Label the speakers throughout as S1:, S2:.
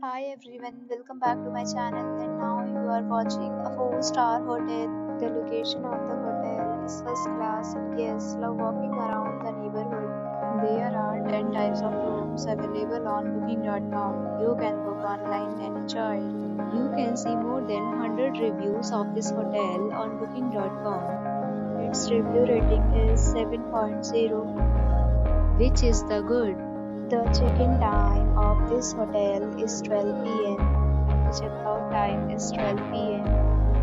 S1: Hi everyone, welcome back to my channel and now you are watching a 4-star hotel. The location of the hotel is first class and guests love walking around the neighborhood. There are 10 types of rooms available on booking.com. You can book online and enjoy it. You can see more than 100 reviews of this hotel on booking.com. Its review rating is 7.0, which is the good. The check-in time of this hotel is 12 p.m. The check-out time is 12 p.m.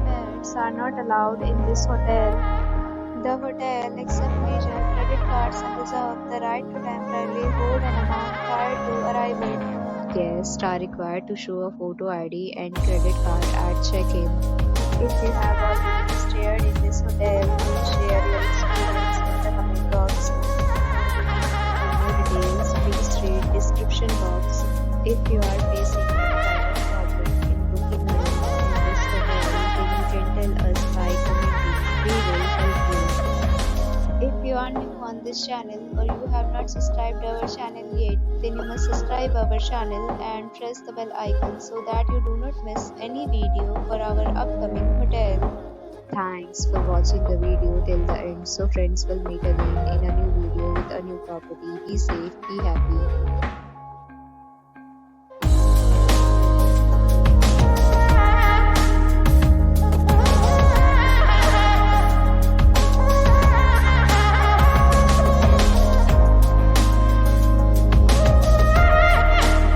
S1: Pets are not allowed in this hotel. The hotel accepts major credit cards and reserves the right to temporarily hold an amount prior to arrival. Guests are required to show a photo ID and credit card at check-in. If you have already stayed in this hotel, please share your experience in the comment box. Details, please read description box. If you are facing any kind of problem in booking a room in this hotel, then you can tell us by commenting. We will help you. If you are new on this channel or you have not subscribed our channel yet, then you must subscribe our channel and press the bell icon so that you do not miss any video for our upcoming hotel. Thanks for watching the video till the end. So friends, will meet again in a new video with a new property. Be safe, be happy.